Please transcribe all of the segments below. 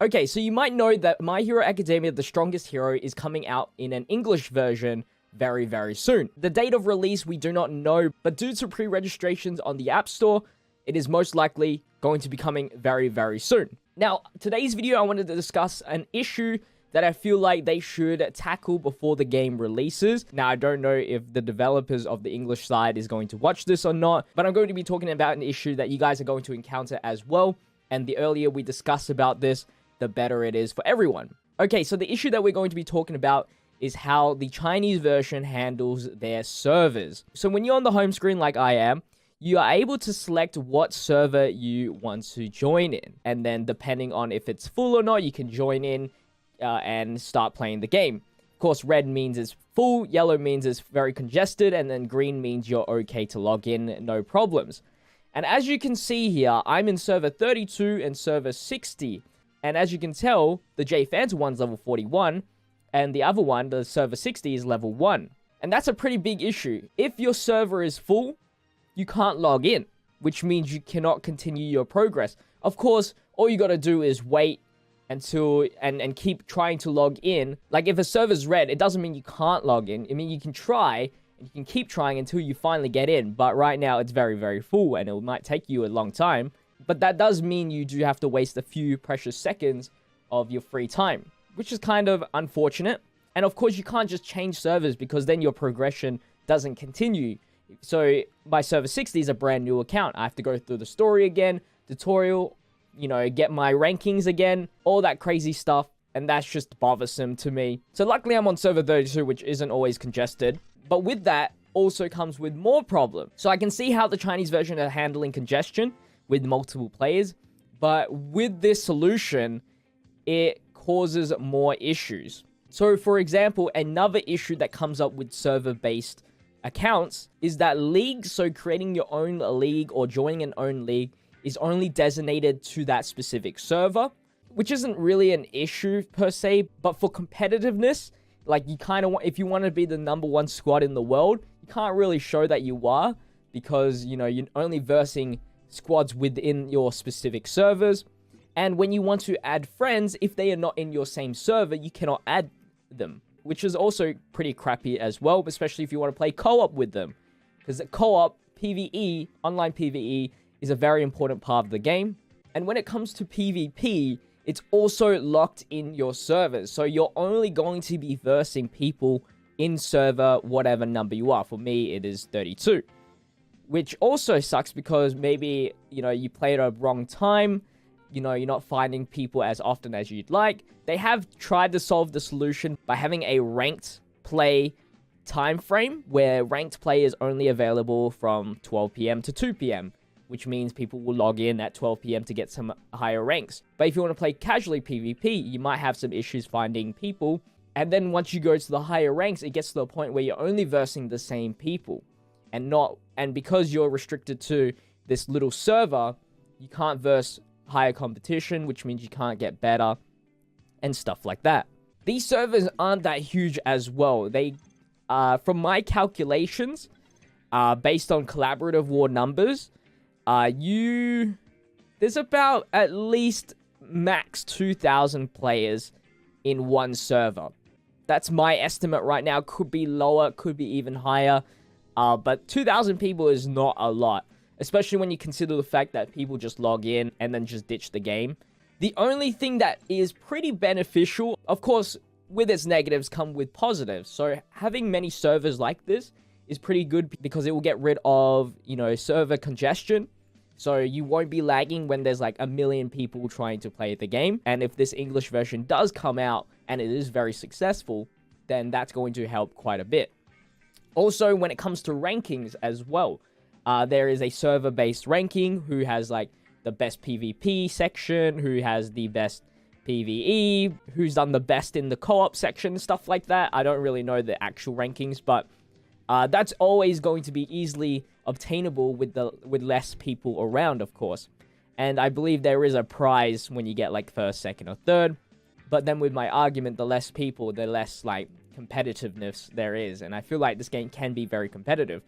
Okay, so you might know that My Hero Academia, The Strongest Hero, is coming out in an English version very, very soon. The date of release, we do not know, but due to pre-registrations on the App Store, it is most likely going to be coming very, very soon. Now, today's video, I wanted to discuss an issue that I feel like they should tackle before the game releases. Now, I don't know if the developers of the English side is going to watch this or not, but I'm going to be talking about an issue that you guys are going to encounter as well. And the earlier we discuss about this, the better it is for everyone. Okay, so the issue that we're going to be talking about is how the Chinese version handles their servers. So when you're on the home screen like I am, you are able to select what server you want to join in. And then depending on if it's full or not, you can join in and start playing the game. Of course, red means it's full, yellow means it's very congested, and then green means you're okay to log in, no problems. And as you can see here, I'm in server 32 and server 60. And as you can tell, the JPhanta one's level 41, and the other one, the server 60, is level 1. And that's a pretty big issue. If your server is full, you can't log in, which means you cannot continue your progress. Of course, all you gotta do is wait until and keep trying to log in. Like, if a server's red, it doesn't mean you can't log in. I mean, you can try, and you can keep trying until you finally get in. But right now, it's very, very full, and it might take you a long time. But that does mean you do have to waste a few precious seconds of your free time, which is kind of unfortunate. And of course, you can't just change servers because then your progression doesn't continue. So my server 60 is a brand new account. I have to go through the story again, tutorial, you know, get my rankings again, all that crazy stuff. And that's just bothersome to me. So luckily I'm on server 32, which isn't always congested. But with that also comes with more problems. So I can see how the Chinese version are handling congestion with multiple players. But with this solution, it causes more issues. So for example, another issue that comes up with server-based accounts is that leagues, so creating your own league or joining an own league, is only designated to that specific server, which isn't really an issue per se, but for competitiveness, like you kind of want, if you want to be the #1 squad in the world, you can't really show that you are, because, you know, you're only versing squads within your specific servers. And when you want to add friends, if they are not in your same server, you cannot add them, which is also pretty crappy as well, especially if you want to play co-op with them, because co-op, PvE, online PvE, is a very important part of the game. And when it comes to PvP, it's also locked in your servers, so you're only going to be versing people in server whatever number you are. For me, it is 32, which also sucks because maybe, you know, you play at a wrong time, you know, you're not finding people as often as you'd like. They have tried to solve the solution by having a ranked play time frame, where ranked play is only available from 12 p.m. to 2 p.m., which means people will log in at 12 p.m. to get some higher ranks. But if you want to play casually PvP, you might have some issues finding people. And then once you go to the higher ranks, it gets to the point where you're only versing the same people. And because you're restricted to this little server, you can't verse higher competition, which means you can't get better and stuff like that. These servers aren't that huge as well. They, from my calculations, based on collaborative war numbers, there's about at least max 2,000 players in one server. That's my estimate right now. Could be lower, could be even higher. But 2,000 people is not a lot, especially when you consider the fact that people just log in and then just ditch the game. The only thing that is pretty beneficial, of course, with its negatives come with positives. So having many servers like this is pretty good because it will get rid of, you know, server congestion. So you won't be lagging when there's like a million people trying to play the game. And if this English version does come out and it is very successful, then that's going to help quite a bit. Also, when it comes to rankings as well, there is a server-based ranking who has like the best PvP section, who has the best PvE, who's done the best in the co-op section, stuff like that. I don't really know the actual rankings, but that's always going to be easily obtainable with less people around, of course. And I believe there is a prize when you get like first, second, or third. But then with my argument, the less people, the less like competitiveness there is. And I feel like this game can be very competitive.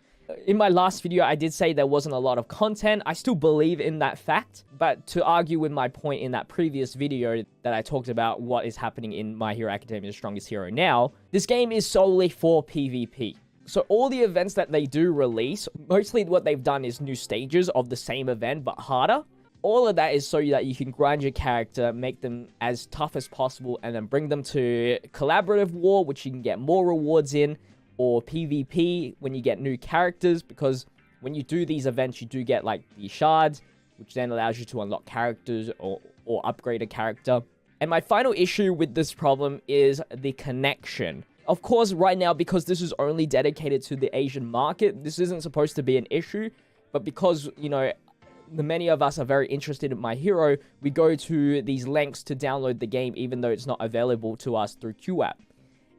In my last video, I did say there wasn't a lot of content. I still believe in that fact, but to argue with my point in that previous video that I talked about what is happening in My Hero Academia: The Strongest Hero now, this game is solely for PvP. So all the events that they do release, mostly what they've done is new stages of the same event, but harder. All of that is so that you can grind your character, make them as tough as possible, and then bring them to collaborative war, which you can get more rewards in, or PvP when you get new characters, because when you do these events, you do get like the shards, which then allows you to unlock characters or upgrade a character. And my final issue with this problem is the connection. Of course, right now, because this is only dedicated to the Asian market, this isn't supposed to be an issue. But because, you know, many of us are very interested in My Hero, we go to these lengths to download the game, even though it's not available to us through QApp.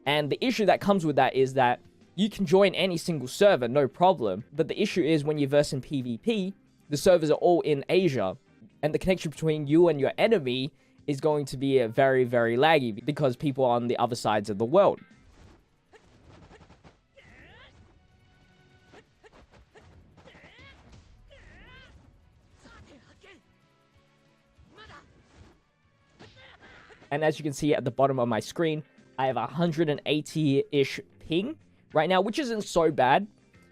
And the issue that comes with that is that you can join any single server, no problem. But the issue is when you verse in PvP, the servers are all in Asia. And the connection between you and your enemy is going to be very, very laggy because people are on the other sides of the world. And as you can see at the bottom of my screen, I have 180-ish ping right now, which isn't so bad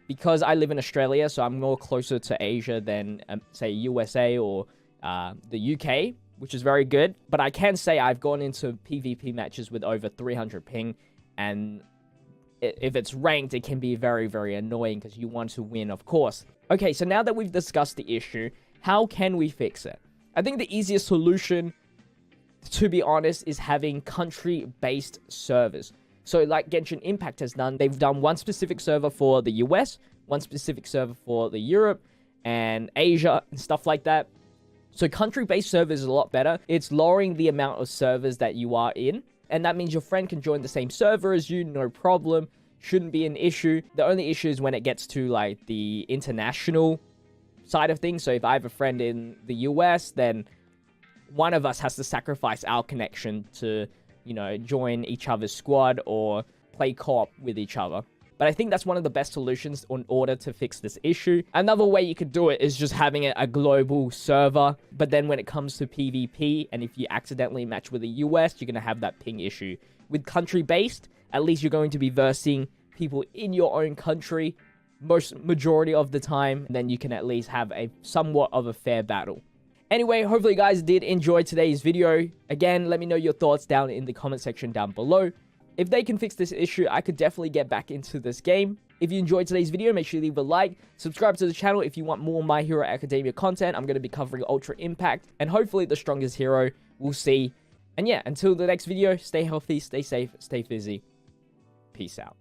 because I live in Australia, so I'm more closer to Asia than, say, USA or the UK, which is very good. But I can say I've gone into PvP matches with over 300 ping, and if it's ranked, it can be very, very annoying because you want to win, of course. Okay, so now that we've discussed the issue, how can we fix it? I think the easiest solution, to be honest, is having country-based servers. So like Genshin Impact has done, they've done one specific server for the US, one specific server for the Europe and Asia and stuff like that. So country-based servers is a lot better. It's lowering the amount of servers that you are in, and that means your friend can join the same server as you, no problem. Shouldn't be an issue. The only issue is when it gets to like the international side of things. So if I have a friend in the US, then one of us has to sacrifice our connection to, you know, join each other's squad or play co-op with each other. But I think that's one of the best solutions in order to fix this issue. Another way you could do it is just having a global server. But then when it comes to PvP, and if you accidentally match with the US, you're going to have that ping issue. With country-based, at least you're going to be versing people in your own country majority of the time. And then you can at least have a somewhat of a fair battle. Anyway, hopefully you guys did enjoy today's video. Again, let me know your thoughts down in the comment section down below. If they can fix this issue, I could definitely get back into this game. If you enjoyed today's video, make sure you leave a like. Subscribe to the channel if you want more My Hero Academia content. I'm going to be covering Ultra Impact and hopefully the strongest hero. We'll see. And yeah, until the next video, stay healthy, stay safe, stay fizzy. Peace out.